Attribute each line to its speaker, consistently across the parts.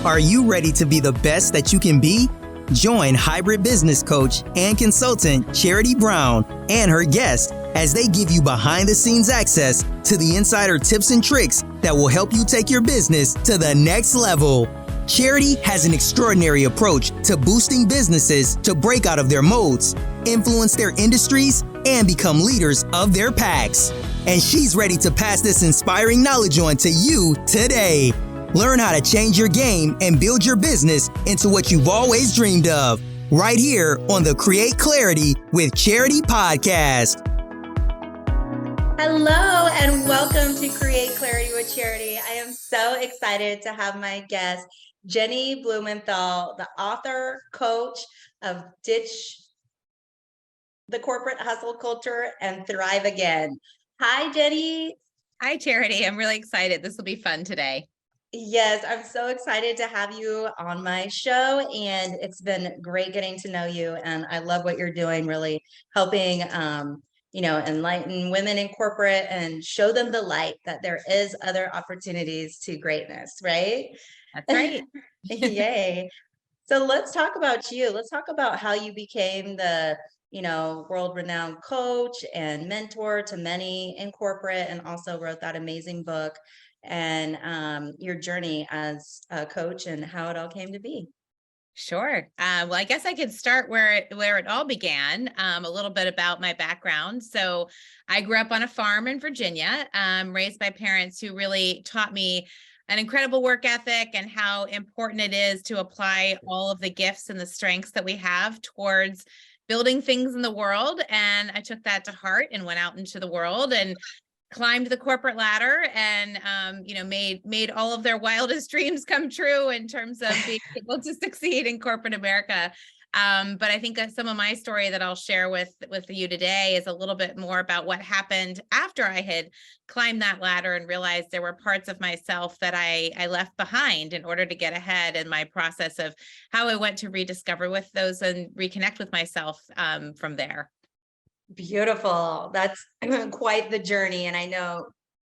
Speaker 1: Are you ready to be the best that you can be? Join hybrid business coach and consultant Charity Brown and her guest as they give you behind-the-scenes access to the insider tips and tricks that will help you take your business to the next level. Charity has an extraordinary approach to boosting businesses to break out of their modes, influence their industries, and become leaders of their packs. And she's ready to pass this inspiring knowledge on to you today. Learn how to change your game and build your business into what you've always dreamed of, right here on the Create Clarity with Charity podcast.
Speaker 2: Hello and welcome to Create Clarity with Charity. I am so excited to have my guest, Jennie Blumenthal, the author, coach of Ditch the Corporate Hustle Culture and Thrive Again. Hi, Jennie.
Speaker 3: Hi, Charity. I'm really excited. This will be fun today.
Speaker 2: Yes, I'm so excited to have you on my show, and it's been great getting to know you. And I love what you're doing, really helping, enlighten women in corporate and show them the light that there is other opportunities to greatness, right?
Speaker 3: That's right.
Speaker 2: Yay. So let's talk about you. Let's talk about how you became the world-renowned coach and mentor to many in corporate, and also wrote that amazing book, and your journey as a coach and how it all came to be.
Speaker 3: Sure. Well, I guess I could start where it all began, a little bit about my background. So I grew up on a farm in Virginia, raised by parents who really taught me an incredible work ethic and how important it is to apply all of the gifts and the strengths that we have towards building things in the world. And I took that to heart and went out into the world and climbed the corporate ladder and, made all of their wildest dreams come true in terms of being able to succeed in corporate America. But I think that some of my story that I'll share with you today is a little bit more about what happened after I had climbed that ladder and realized there were parts of myself that I left behind in order to get ahead in my process of how I went to rediscover with those and reconnect with myself from there.
Speaker 2: Beautiful. That's quite the journey. And I know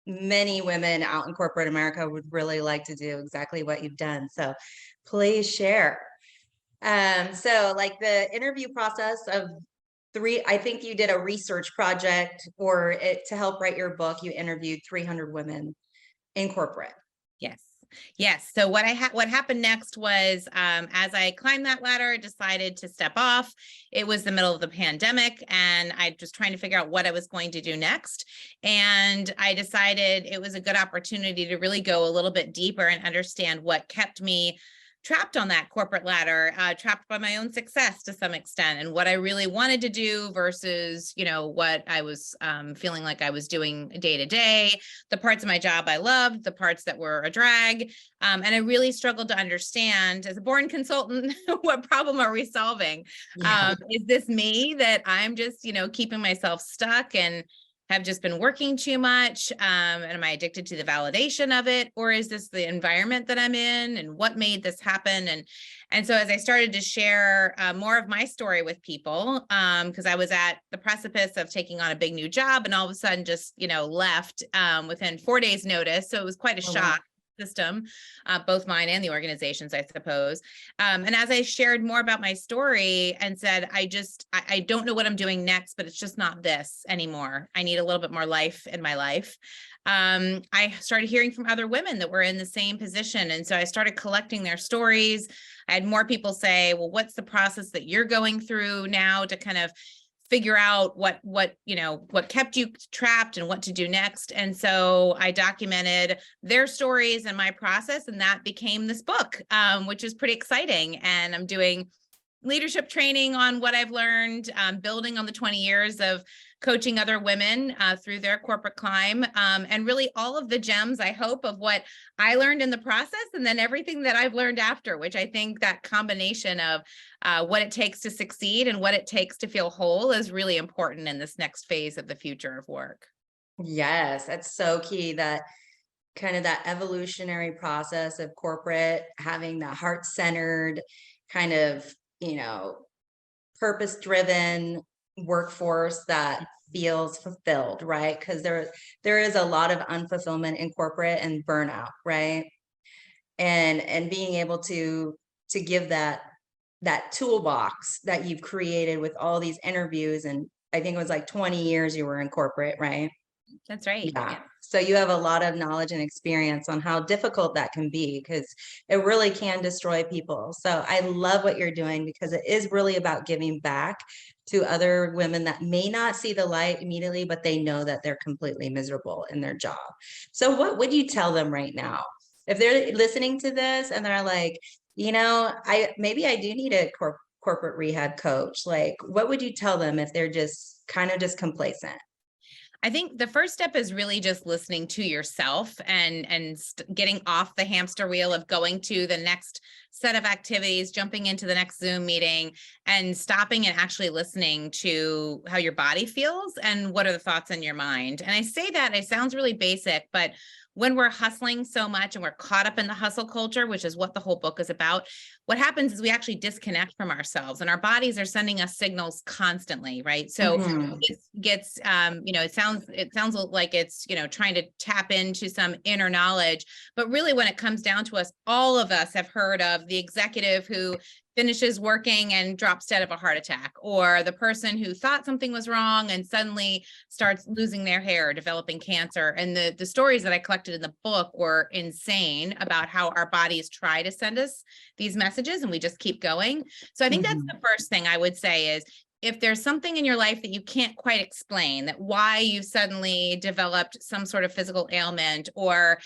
Speaker 2: many women out in corporate America would really like to do exactly what you've done. So please share. So like the interview process of I think you did a research project to help write your book. You interviewed 300 women in corporate.
Speaker 3: Yes. So what happened next was, as I climbed that ladder, I decided to step off. It was the middle of the pandemic, and I was trying to figure out what I was going to do next. And I decided it was a good opportunity to really go a little bit deeper and understand what kept me trapped on that corporate ladder, trapped by my own success to some extent, and what I really wanted to do versus, what I was feeling like I was doing day to day, the parts of my job I loved, the parts that were a drag. And I really struggled to understand, as a born consultant, what problem are we solving? Yeah. Is this me that I'm just, keeping myself stuck and have just been working too much? And am I addicted to the validation of it? Or is this the environment that I'm in, and what made this happen? And so as I started to share more of my story with people, because I was at the precipice of taking on a big new job and all of a sudden just, left within 4 days notice. So it was quite a shock system, both mine and the organizations, I suppose. And as I shared more about my story and said, I don't know what I'm doing next, but it's just not this anymore. I need a little bit more life in my life. I started hearing from other women that were in the same position. And so I started collecting their stories. I had more people say, well, what's the process that you're going through now to kind of figure out what kept you trapped and what to do next. And so I documented their stories and my process, and that became this book, which is pretty exciting. And I'm doing leadership training on what I've learned, building on the 20 years of coaching other women through their corporate climb, and really all of the gems, I hope, of what I learned in the process, and then everything that I've learned after, which I think that combination of what it takes to succeed and what it takes to feel whole is really important in this next phase of the future of work.
Speaker 2: Yes, that's so key, that kind of that evolutionary process of corporate, having that heart-centered kind of, purpose-driven workforce that feels fulfilled, right? Because there is a lot of unfulfillment in corporate and burnout, right? and being able to give that toolbox that you've created with all these interviews. And I think it was like 20 years you were in corporate, right?
Speaker 3: That's right.
Speaker 2: Yeah. So you have a lot of knowledge and experience on how difficult that can be, because it really can destroy people. So I love what you're doing, because it is really about giving back to other women that may not see the light immediately, but they know that they're completely miserable in their job. So what would you tell them right now? If they're listening to this and they're like, maybe I do need a corporate rehab coach. Like, what would you tell them if they're just kind of just complacent?
Speaker 3: I think the first step is really just listening to yourself and getting off the hamster wheel of going to the next set of activities, jumping into the next Zoom meeting, and stopping and actually listening to how your body feels and what are the thoughts in your mind. And I say that, it sounds really basic, but when we're hustling so much and we're caught up in the hustle culture, which is what the whole book is about, what happens is we actually disconnect from ourselves, and our bodies are sending us signals constantly, right? So it gets, it sounds like it's, trying to tap into some inner knowledge, but really when it comes down to us, all of us have heard of the executive who finishes working and drops dead of a heart attack, or the person who thought something was wrong and suddenly starts losing their hair, developing cancer. And the stories that I collected in the book were insane about how our bodies try to send us these messages and we just keep going. So I think that's the first thing I would say is, if there's something in your life that you can't quite explain, that why you've suddenly developed some sort of physical ailment, or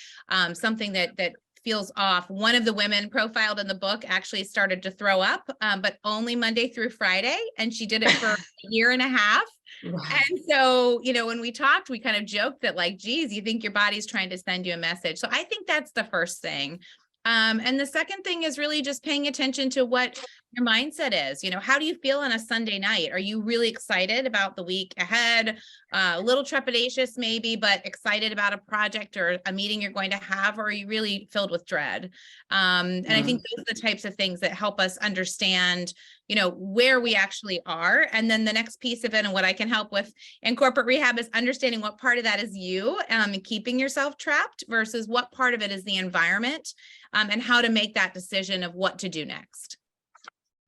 Speaker 3: something that feels off. One of the women profiled in the book actually started to throw up, but only Monday through Friday. And she did it for a year and a half. Wow. And so, when we talked, we kind of joked that like, geez, you think your body's trying to send you a message. So I think that's the first thing. And the second thing is really just paying attention to what your mindset is. How do you feel on a Sunday night? Are you really excited about the week ahead? A little trepidatious maybe, but excited about a project or a meeting you're going to have, or are you really filled with dread? And I think those are the types of things that help us understand, where we actually are. And then the next piece of it, and what I can help with in corporate rehab, is understanding what part of that is you, and keeping yourself trapped versus what part of it is the environment, and how to make that decision of what to do next.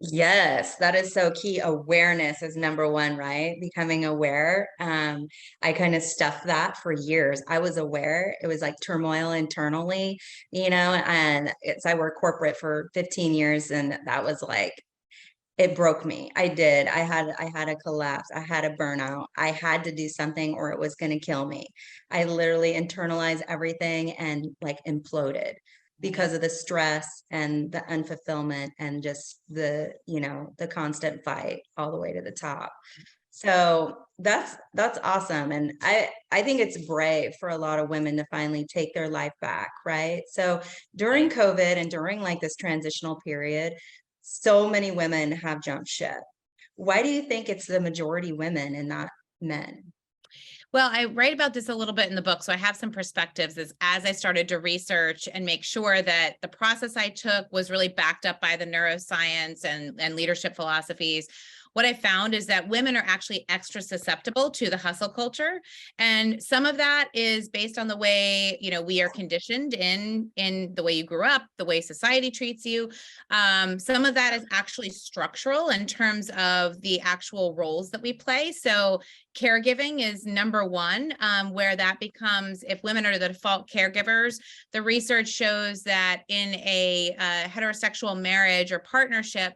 Speaker 2: Yes, that is so key. Awareness is number one, right? Becoming aware. I kind of stuffed that for years. I was aware. It was like turmoil internally, and I worked corporate for 15 years, and that was like, it broke me. I did. I had a collapse. I had a burnout. I had to do something or it was going to kill me. I literally internalized everything and like imploded because of the stress and the unfulfillment and just the constant fight all the way to the top. So that's awesome. And I think it's brave for a lot of women to finally take their life back, right? So during COVID and during like this transitional period, so many women have jumped ship. Why do you think it's the majority women and not men?
Speaker 3: Well, I write about this a little bit in the book, so I have some perspectives as I started to research and make sure that the process I took was really backed up by the neuroscience and leadership philosophies. What I found is that women are actually extra susceptible to the hustle culture. And some of that is based on the way, we are conditioned in the way you grew up, the way society treats you. Some of that is actually structural in terms of the actual roles that we play. So caregiving is number one, where that becomes, if women are the default caregivers, the research shows that in a heterosexual marriage or partnership,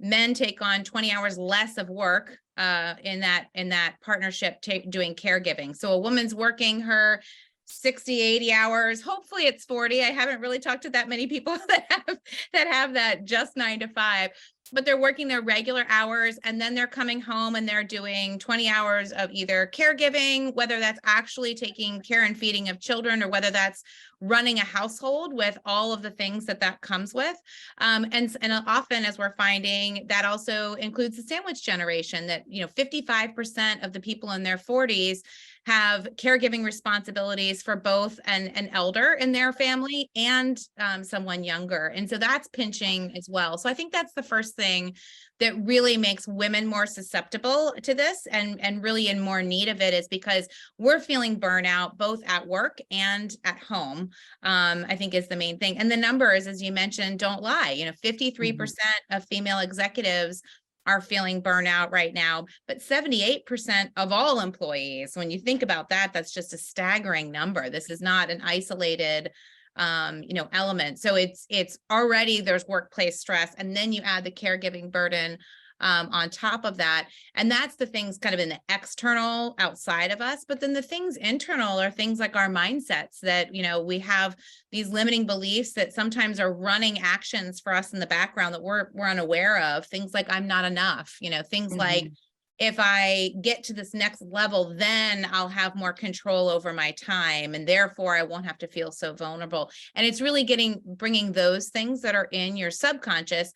Speaker 3: men take on 20 hours less of work in that partnership doing caregiving. So a woman's working her 60, 80 hours. Hopefully it's 40. I haven't really talked to that many people that have that just 9 to 5, but they're working their regular hours and then they're coming home and they're doing 20 hours of either caregiving, whether that's actually taking care and feeding of children or whether that's running a household with all of the things that comes with. And often, as we're finding, that also includes the sandwich generation, that 55% of the people in their 40s have caregiving responsibilities for both an elder in their family and someone younger. And so that's pinching as well. So I think that's the first thing that really makes women more susceptible to this and really in more need of it, is because we're feeling burnout both at work and at home, I think is the main thing. And the numbers, as you mentioned, don't lie. 53% of female executives are feeling burnout right now, but 78% of all employees, when you think about that, that's just a staggering number. This is not an isolated element. So it's already, there's workplace stress, and then you add the caregiving burden on top of that. And that's the things kind of in the external outside of us. But then the things internal are things like our mindsets that, we have these limiting beliefs that sometimes are running actions for us in the background that we're unaware of. Things like I'm not enough, things like if I get to this next level, then I'll have more control over my time, and therefore I won't have to feel so vulnerable. And it's really bringing those things that are in your subconscious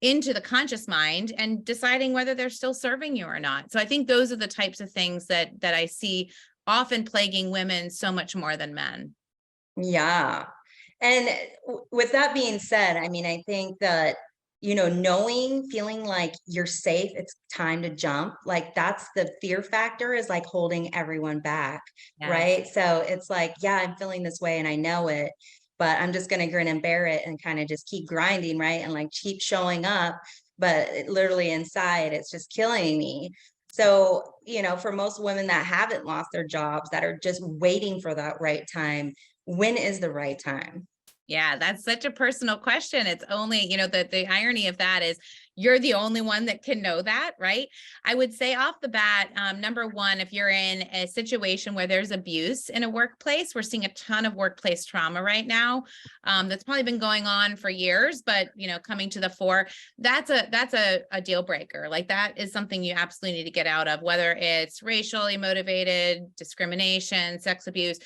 Speaker 3: into the conscious mind and deciding whether they're still serving you or not. So I think those are the types of things that I see often plaguing women so much more than men.
Speaker 2: Yeah. And with that being said, I mean, I think that, feeling like you're safe, it's time to jump. Like that's the fear factor, is like holding everyone back.
Speaker 3: Yes.
Speaker 2: Right. So it's like, yeah, I'm feeling this way and I know it, but I'm just going to grin and bear it and kind of just keep grinding. Right. And like keep showing up. But literally inside, it's just killing me. So, for most women that haven't lost their jobs, that are just waiting for that right time, when is the right time?
Speaker 3: Yeah, that's such a personal question. It's only, the irony of that is you're the only one that can know that, right? I would say off the bat, number one, if you're in a situation where there's abuse in a workplace, we're seeing a ton of workplace trauma right now. That's probably been going on for years, but coming to the fore, that's a deal breaker. Like that is something you absolutely need to get out of, whether it's racially motivated, discrimination, sex abuse.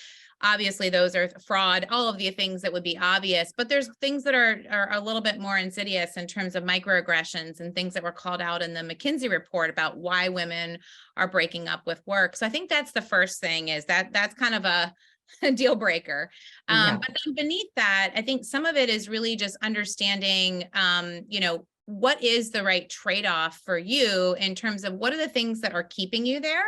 Speaker 3: Obviously, those are fraud, all of the things that would be obvious, but there's things that are a little bit more insidious in terms of microaggressions and things that were called out in the McKinsey report about why women are breaking up with work. So I think that's the first thing, is that's kind of a deal breaker. But then beneath that, I think some of it is really just understanding, what is the right trade-off for you in terms of what are the things that are keeping you there,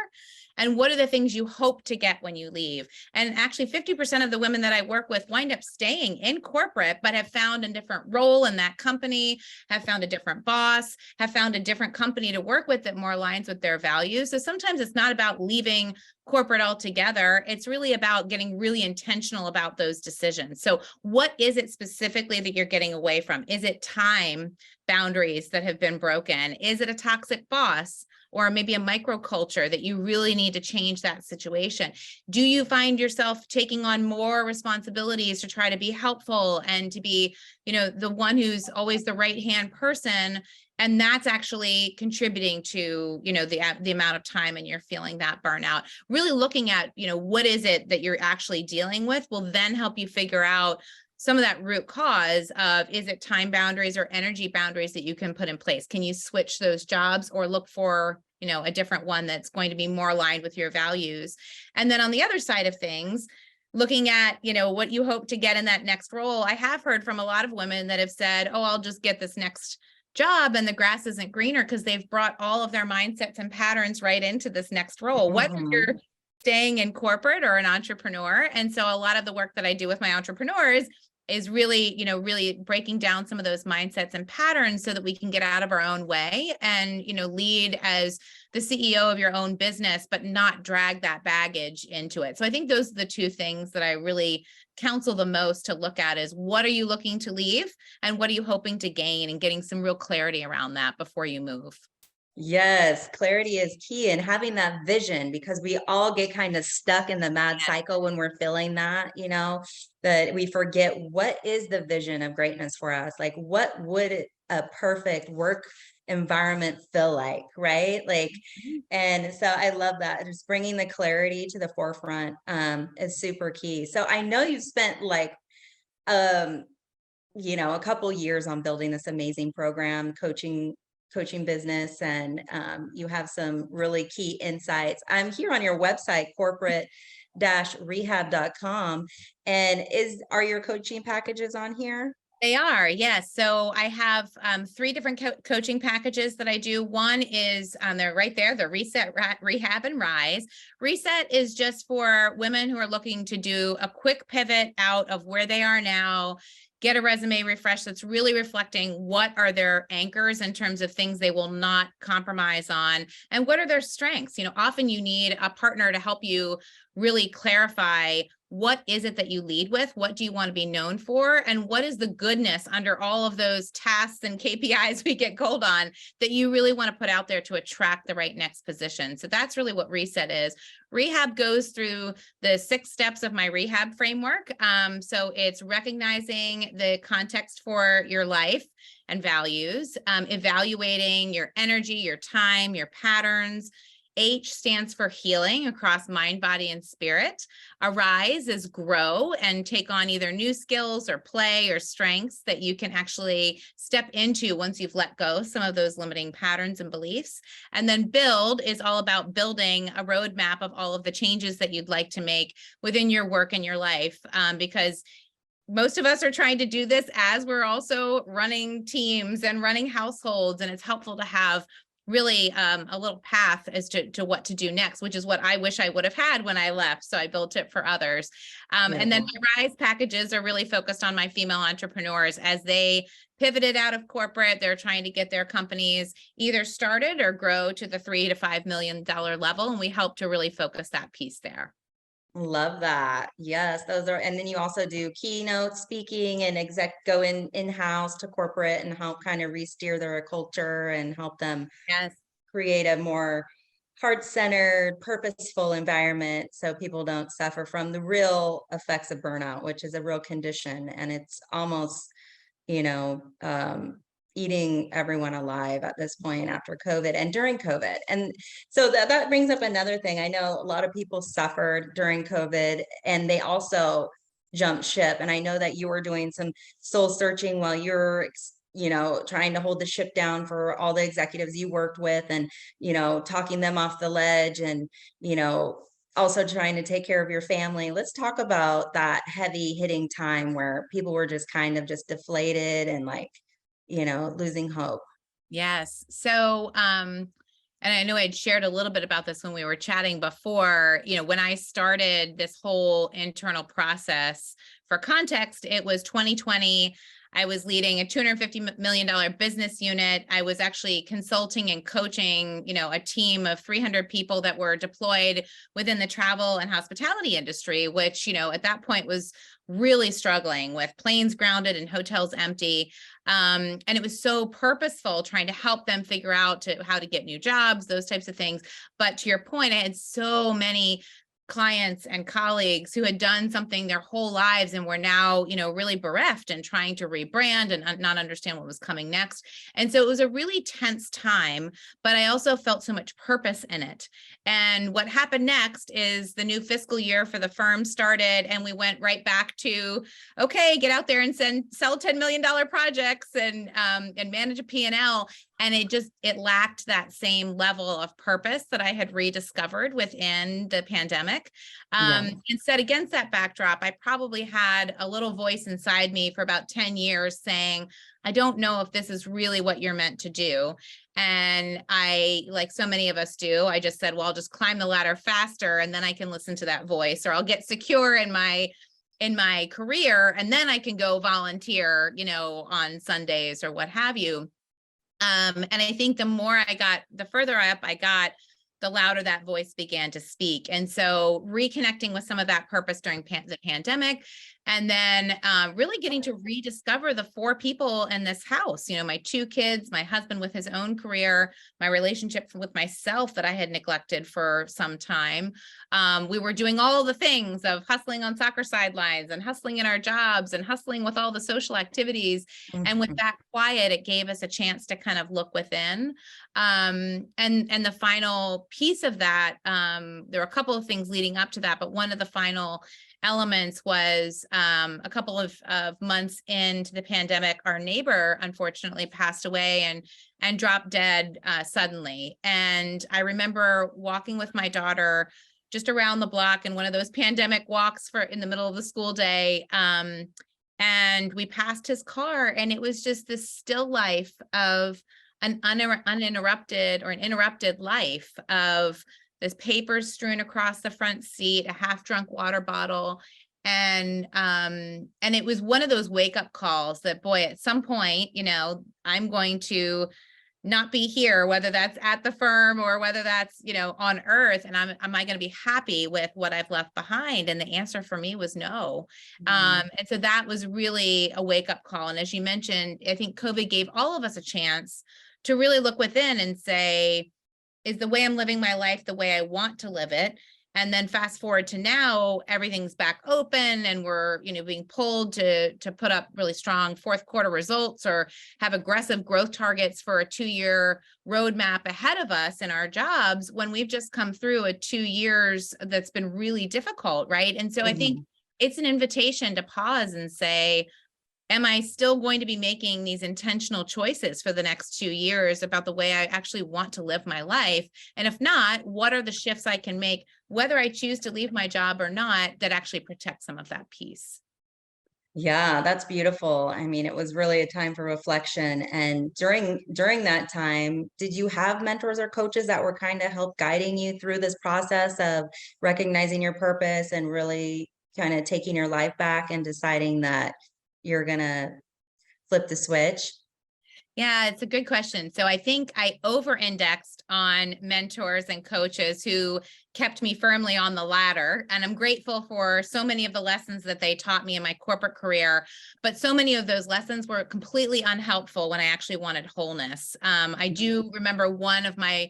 Speaker 3: and what are the things you hope to get when you leave. And actually 50% of the women that I work with wind up staying in corporate, but have found a different role in that company, have found a different boss, have found a different company to work with that more aligns with their values. So sometimes it's not about leaving corporate altogether. It's really about getting really intentional about those decisions. So what is it specifically that you're getting away from? Is it time boundaries that have been broken? Is it a toxic boss? Or maybe a microculture that you really need to change that situation? Do you find yourself taking on more responsibilities to try to be helpful and to be, the one who's always the right-hand person? And that's actually contributing to, the amount of time and you're feeling that burnout. Really looking at, what is it that you're actually dealing with will then help you figure out some of that root cause of, is it time boundaries or energy boundaries that you can put in place? Can you switch those jobs or look for, a different one that's going to be more aligned with your values? And then on the other side of things, looking at, what you hope to get in that next role. I have heard from a lot of women that have said, oh, I'll just get this next job and the grass isn't greener, because they've brought all of their mindsets and patterns right into this next role, whether you're staying in corporate or an entrepreneur. And so a lot of the work that I do with my entrepreneurs is really, really breaking down some of those mindsets and patterns so that we can get out of our own way and, lead as the CEO of your own business, but not drag that baggage into it. So I think those are the two things that I really counsel the most to look at, is what are you looking to leave and what are you hoping to gain, and getting some real clarity around that before you move.
Speaker 2: Yes, clarity is key, and having that vision, because we all get kind of stuck in the mad cycle when we're feeling that, that we forget what is the vision of greatness for us. Like, what would a perfect work environment feel like, right? Like, and so I love that. Just bringing the clarity to the forefront is super key. So I know you've spent like, a couple years on building this amazing program, coaching coaching business, and you have some really key insights. I'm here on your website, corporate-rehab.com. And are your coaching packages on here?
Speaker 3: They are, yes. So I have 3 different coaching packages that I do. One is, they're right there, the Reset, Rehab, and Rise. Reset is just for women who are looking to do a quick pivot out of where they are now, get a resume refresh that's really reflecting what are their anchors in terms of things they will not compromise on, and what are their strengths. You know, often you need a partner to help you really clarify, what is it that you lead with? What do you want to be known for? And what is the goodness under all of those tasks and KPIs we get gold on that you really want to put out there to attract the right next position? So that's really what Reset is. Rehab goes through the 6 steps of my rehab framework. So it's recognizing the context for your life and values, evaluating your energy, your time, your patterns. H stands for healing across mind, body, and spirit. Arise is grow and take on either new skills or play or strengths that you can actually step into once you've let go some of those limiting patterns and beliefs. And then build is all about building a roadmap of all of the changes that you'd like to make within your work and your life, because most of us are trying to do this as we're also running teams and running households, and it's helpful to have really a little path as to what to do next, which is what I wish I would have had when I left. So I built it for others. And then my Rise packages are really focused on my female entrepreneurs as they pivoted out of corporate. They're trying to get their companies either started or grow to the $3 to $5 million level. And we help to really focus that piece there.
Speaker 2: Love that. Yes, those are, and then you also do keynote speaking and go in-house to corporate and help kind of re-steer their culture and help them create a more heart-centered, purposeful environment so people don't suffer from the real effects of burnout, which is a real condition. And it's almost, eating everyone alive at this point after COVID and during COVID. And so that brings up another thing. I know a lot of people suffered during COVID and they also jumped ship. And I know that you were doing some soul searching while you're, trying to hold the ship down for all the executives you worked with and, talking them off the ledge and, also trying to take care of your family. Let's talk about that heavy hitting time where people were just kind of just deflated and losing hope.
Speaker 3: Yes. So, and I know I'd shared a little bit about this when we were chatting before, when I started this whole internal process. For context, it was 2020. I was leading a $250 million business unit. I was actually consulting and coaching, a team of 300 people that were deployed within the travel and hospitality industry, which, at that point was really struggling with planes grounded and hotels empty. And it was so purposeful trying to help them figure out how to get new jobs, those types of things. But to your point, I had so many clients and colleagues who had done something their whole lives and were now, really bereft and trying to rebrand and not understand what was coming next. And so it was a really tense time, but I also felt so much purpose in it. And what happened next is the new fiscal year for the firm started, and we went right back to, okay, get out there and sell $10 million projects and manage a P&L. And it lacked that same level of purpose that I had rediscovered within the pandemic. Instead, against that backdrop, I probably had a little voice inside me for about 10 years saying, I don't know if this is really what you're meant to do. And I, like so many of us do, I just said, well, I'll just climb the ladder faster and then I can listen to that voice, or I'll get secure in my career and then I can go volunteer, on Sundays or what have you. And I think the further up I got, the louder that voice began to speak. And so reconnecting with some of that purpose during the pandemic, and then really getting to rediscover the 4 people in this house, my 2 kids, my husband with his own career, my relationship with myself that I had neglected for some time. We were doing all the things of hustling on soccer sidelines and hustling in our jobs and hustling with all the social activities. Mm-hmm. And with that quiet, it gave us a chance to kind of look within. And the final piece of that, there were a couple of things leading up to that, but one of the final elements was a couple of months into the pandemic, our neighbor unfortunately passed away and dropped dead suddenly. And I remember walking with my daughter just around the block in one of those pandemic walks in the middle of the school day. And we passed his car, and it was just this still life of an uninterrupted or an interrupted life of this papers strewn across the front seat, a half-drunk water bottle. And it was one of those wake-up calls that, boy, at some point, I'm going to not be here, whether that's at the firm or whether that's, on earth. And am I going to be happy with what I've left behind? And the answer for me was no. And so that was really a wake-up call. And as you mentioned, I think COVID gave all of us a chance to really look within and say, is the way I'm living my life the way I want to live it? And then fast forward to now, everything's back open and we're, being pulled to put up really strong fourth quarter results or have aggressive growth targets for a 2-year roadmap ahead of us in our jobs when we've just come through a 2 years that's been really difficult, right? And so I think it's an invitation to pause and say, am I still going to be making these intentional choices for the next 2 years about the way I actually want to live my life? And if not, what are the shifts I can make, whether I choose to leave my job or not, that actually protect some of that piece?
Speaker 2: Yeah, that's beautiful. I mean, it was really a time for reflection. And during that time, did you have mentors or coaches that were kind of help guiding you through this process of recognizing your purpose and really kind of taking your life back and deciding that you're gonna flip the switch?
Speaker 3: Yeah, it's a good question. So I think I over-indexed on mentors and coaches who kept me firmly on the ladder. And I'm grateful for so many of the lessons that they taught me in my corporate career. But so many of those lessons were completely unhelpful when I actually wanted wholeness. I do remember one of my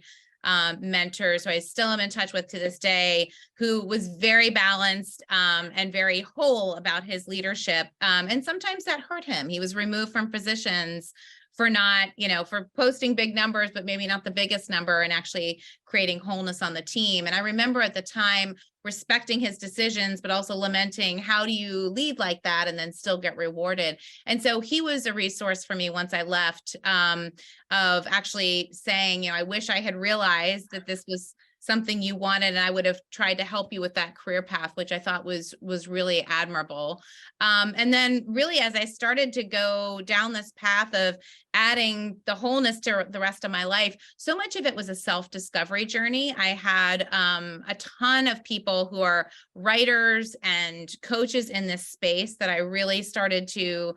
Speaker 3: mentors who I still am in touch with to this day, who was very balanced and very whole about his leadership. And sometimes that hurt him. He was removed from positions for not, for posting big numbers, but maybe not the biggest number, and actually creating wholeness on the team. And I remember at the time respecting his decisions, but also lamenting, how do you lead like that and then still get rewarded? And so he was a resource for me once I left, of actually saying, I wish I had realized that this was something you wanted, and I would have tried to help you with that career path, which I thought was really admirable. And then really, as I started to go down this path of adding the wholeness to the rest of my life, so much of it was a self-discovery journey. I had a ton of people who are writers and coaches in this space that I really started to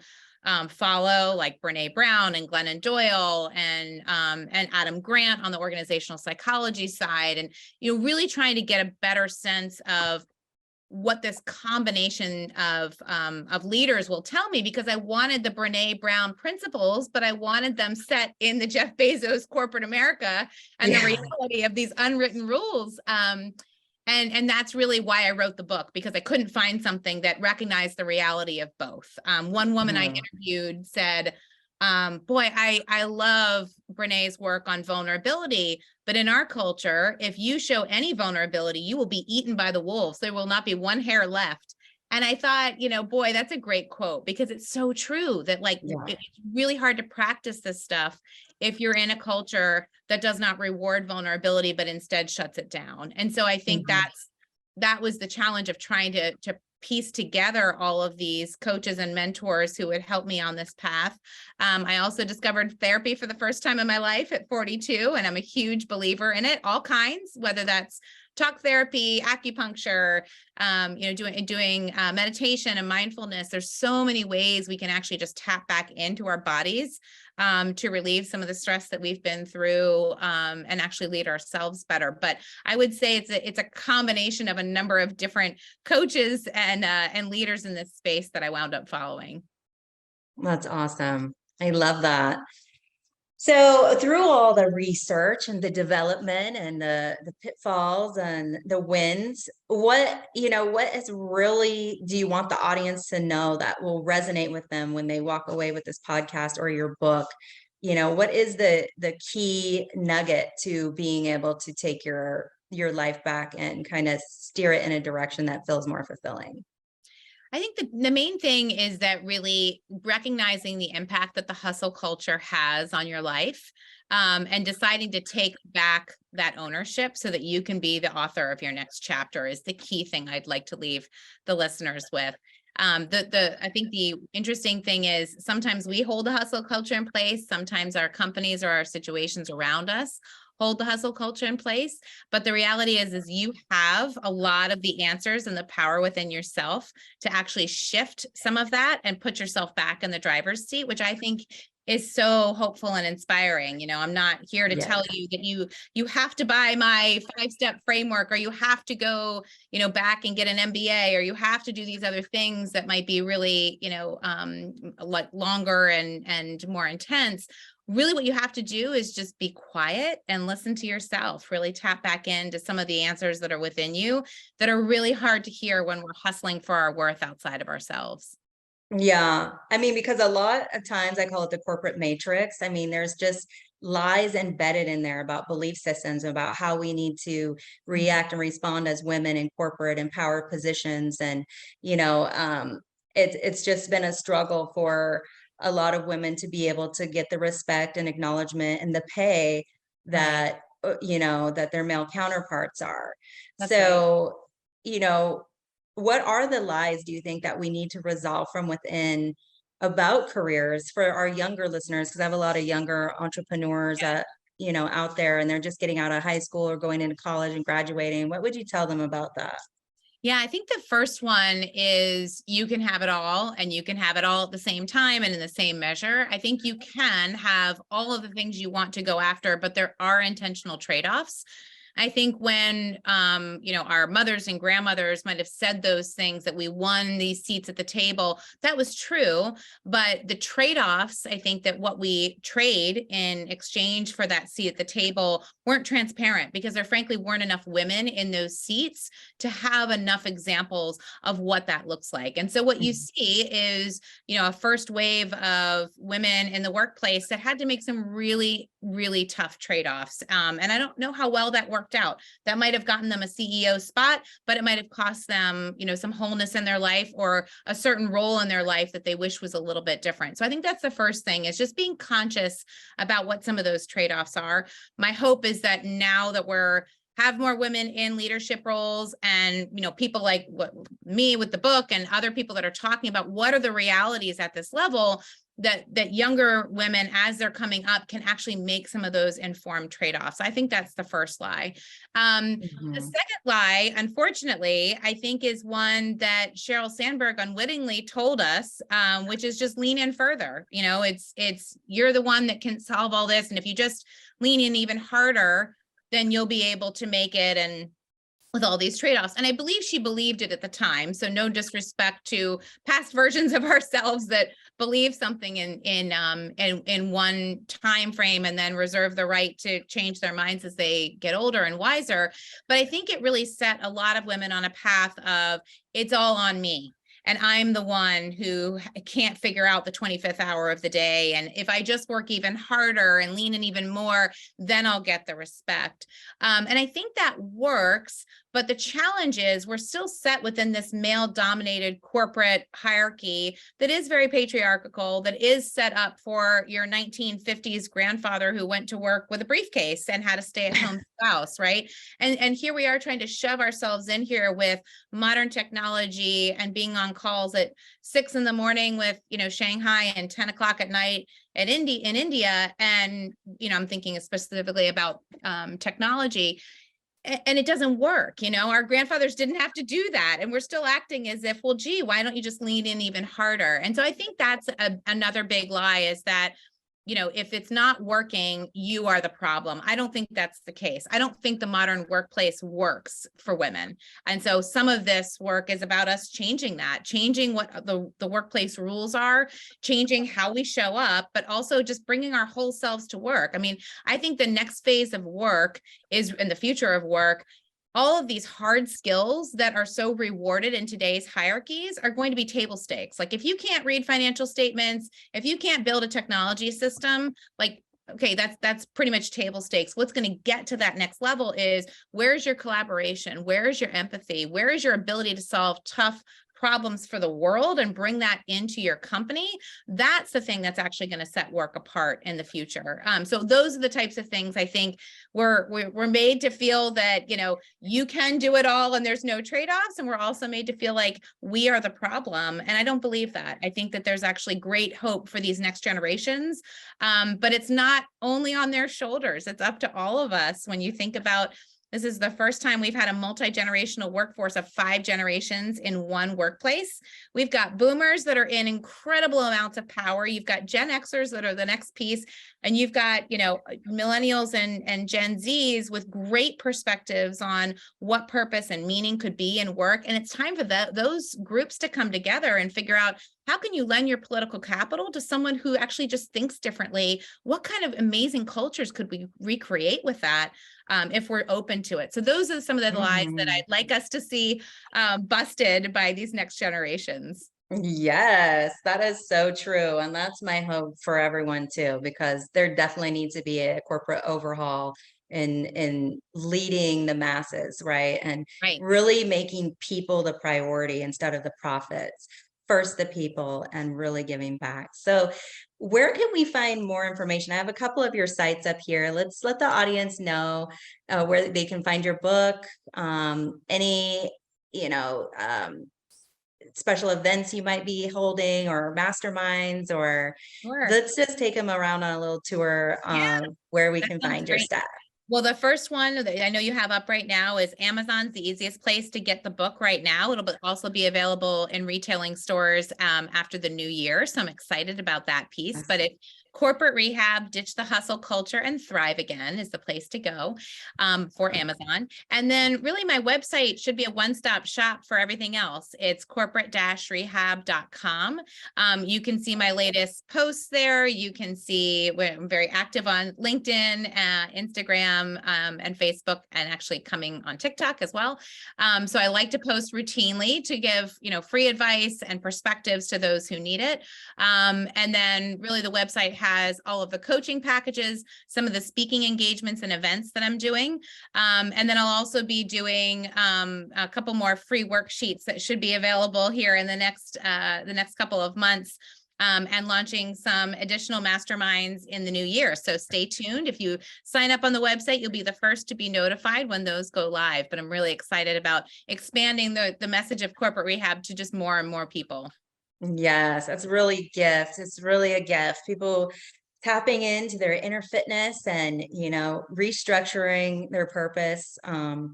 Speaker 3: follow, like Brene Brown and Glennon Doyle and Adam Grant on the organizational psychology side, and really trying to get a better sense of what this combination of leaders will tell me, because I wanted the Brene Brown principles, but I wanted them set in the Jeff Bezos corporate America and the reality of these unwritten rules. And that's really why I wrote the book, because I couldn't find something that recognized the reality of both. One woman I interviewed said, boy, I love Brene's work on vulnerability, but in our culture, if you show any vulnerability, you will be eaten by the wolves. There will not be one hair left. And I thought, boy, that's a great quote, because it's so true that it's really hard to practice this stuff if you're in a culture that does not reward vulnerability, but instead shuts it down. And so I think that was the challenge of trying to piece together all of these coaches and mentors who would help me on this path. I also discovered therapy for the first time in my life at 42, and I'm a huge believer in it, all kinds, whether that's talk therapy, acupuncture, doing meditation and mindfulness. There's so many ways we can actually just tap back into our bodies to relieve some of the stress that we've been through, and actually lead ourselves better. But I would say it's a combination of a number of different coaches and leaders in this space that I wound up following.
Speaker 2: That's awesome. I love that. So through all the research and the development and the pitfalls and the wins, what is really, do you want the audience to know that will resonate with them when they walk away with this podcast or your book? What is the key nugget to being able to take your life back and kind of steer it in a direction that feels more fulfilling?
Speaker 3: I think the main thing is that really recognizing the impact that the hustle culture has on your life, and deciding to take back that ownership so that you can be the author of your next chapter is the key thing I'd like to leave the listeners with. I think the interesting thing is sometimes we hold the hustle culture in place. Sometimes our companies or our situations around us hold the hustle culture in place. But the reality is you have a lot of the answers and the power within yourself to actually shift some of that and put yourself back in the driver's seat, which I think is so hopeful and inspiring. You know, I'm not here to tell you that you have to buy my 5-step framework, or you have to go, you know, back and get an MBA, or you have to do these other things that might be really, you know, like longer and more intense. Really what you have to do is just be quiet and listen to yourself, really tap back into some of the answers that are within you that are really hard to hear when we're hustling for our worth outside of ourselves.
Speaker 2: Yeah. I mean, because a lot of times I call it the corporate matrix. I mean, there's just lies embedded in there about belief systems, about how we need to react and respond as women in corporate and power positions. And, you know, it's just been a struggle for a lot of women to be able to get the respect and acknowledgement and the pay that, you know, that their male counterparts are.
Speaker 3: That's
Speaker 2: So, you know, what are the lies do you think that we need to resolve from within about careers for our younger listeners? Because I have a lot of younger entrepreneurs you know, out there, and they're just getting out of high school or going into college and graduating. What would you tell them about that?
Speaker 3: Yeah, I think the first one is you can have it all, and you can have it all at the same time and in the same measure. I think you can have all of the things you want to go after, but there are intentional trade-offs. I think when, you know, our mothers and grandmothers might have said those things, that we won these seats at the table, that was true. But the trade-offs, I think that what we trade in exchange for that seat at the table weren't transparent, because there frankly weren't enough women in those seats to have enough examples of what that looks like. And so what you see is, you know, a first wave of women in the workplace that had to make some really, really tough trade-offs. And I don't know how well that worked out. That might have gotten them a CEO spot, but it might have cost them, you know, some wholeness in their life, or a certain role in their life that they wish was a little bit different. So I think that's the first thing, is just being conscious about what some of those trade-offs are. My hope is that now that have more women in leadership roles, and, you know, people like me with the book and other people that are talking about what are the realities at this level, that younger women, as they're coming up, can actually make some of those informed trade-offs. I think that's the first lie. The second lie, unfortunately, I think is one that Sheryl Sandberg unwittingly told us, which is just lean in further. You know, it's you're the one that can solve all this. And if you just lean in even harder, then you'll be able to make it. And with all these trade-offs. And I believe she believed it at the time. So no disrespect to past versions of ourselves that believe something in one time frame and then reserve the right to change their minds as they get older and wiser. But I think it really set a lot of women on a path of, it's all on me. And I'm the one who can't figure out the 25th hour of the day. And if I just work even harder and lean in even more, then I'll get the respect. And I think that works. But the challenge is we're still set within this male-dominated corporate hierarchy that is very patriarchal, that is set up for your 1950s grandfather who went to work with a briefcase and had a stay-at-home spouse, right? And here we are trying to shove ourselves in here with modern technology and being on calls at 6 a.m. with, you know, Shanghai, and 10 o'clock at night in India. And, you know, I'm thinking specifically about technology. And it doesn't work. You know, our grandfathers didn't have to do that. And we're still acting as if, well, gee, why don't you just lean in even harder? And so I think that's another big lie, is that, you know, if it's not working, you are the problem. I don't think that's the case. I don't think the modern workplace works for women. And so some of this work is about us changing that, changing what the workplace rules are, changing how we show up, but also just bringing our whole selves to work. I mean, I think the next phase of work is, in the future of work, all of these hard skills that are so rewarded in today's hierarchies are going to be table stakes. Like, if you can't read financial statements, if you can't build a technology system, like, okay, that's pretty much table stakes. What's going to get to that next level is, where's your collaboration? Where is your empathy? Where is your ability to solve tough problems for the world and bring that into your company, that's the thing that's actually going to set work apart in the future. So those are the types of things I think we're made to feel that, you know, you can do it all and there's no trade-offs. And we're also made to feel like we are the problem. And I don't believe that. I think that there's actually great hope for these next generations. But it's not only on their shoulders. It's up to all of us. When you think about, this is the first time we've had a multi-generational workforce of 5 generations in one workplace. We've got boomers that are in incredible amounts of power. You've got Gen Xers that are the next piece. And you've got, you know, millennials and Gen Zs with great perspectives on what purpose and meaning could be in work. And it's time for those groups to come together and figure out, how can you lend your political capital to someone who actually just thinks differently? What kind of amazing cultures could we recreate with that if we're open to it? So those are some of the lies that I'd like us to see busted by these next generations.
Speaker 2: Yes, that is so true. And that's my hope for everyone too, because there definitely needs to be a corporate overhaul in leading the masses, right? And
Speaker 3: Right.
Speaker 2: really making people the priority instead of the profits. First the people, and really giving back. So where can we find more information? I have a couple of your sites up here. Let's let the audience know where they can find your book, any, you know, special events you might be holding, or masterminds, or
Speaker 3: Sure.
Speaker 2: let's just take them around on a little tour where we can find your
Speaker 3: Great.
Speaker 2: stuff.
Speaker 3: Well, the first one that I know you have up right now is Amazon's the easiest place to get the book right now. It'll also be available in retailing stores after the new year. So I'm excited about that piece. But it Corporate Rehab, Ditch the Hustle Culture and Thrive Again is the place to go for Amazon. And then really my website should be a one-stop shop for everything else. It's corporate-rehab.com. You can see my latest posts there. You can see I'm very active on LinkedIn, Instagram, and Facebook, and actually coming on TikTok as well. So I like to post routinely to give, you know, free advice and perspectives to those who need it. And then really the website has all of the coaching packages, some of the speaking engagements and events that I'm doing. And then I'll also be doing a couple more free worksheets that should be available here in the next couple of months. And launching some additional masterminds in the new year. So stay tuned. If you sign up on the website, you'll be the first to be notified when those go live. But I'm really excited about expanding the message of Corporate Rehab to just more and more people.
Speaker 2: Yes, that's really a gift. It's really a gift. People tapping into their inner fitness and, you know, restructuring their purpose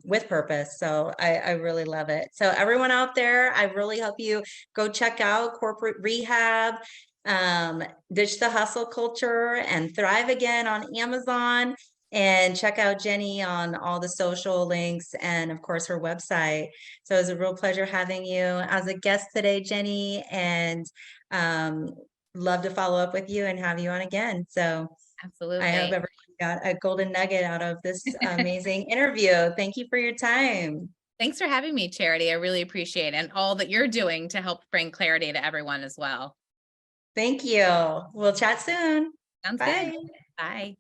Speaker 2: with purpose. So I really love it. So everyone out there, I really hope you go check out Corporate Rehab, Ditch the Hustle Culture and Thrive Again on Amazon. And check out Jennie on all the social links and, of course, her website. So it was a real pleasure having you as a guest today, Jennie, and love to follow up with you and have you on again. So
Speaker 3: absolutely.
Speaker 2: I hope everyone got a golden nugget out of this amazing interview. Thank you for your time.
Speaker 3: Thanks for having me, Charity. I really appreciate it, and all that you're doing to help bring clarity to everyone as well.
Speaker 2: Thank you. We'll chat soon.
Speaker 3: Sounds
Speaker 2: Bye.
Speaker 3: good. Bye.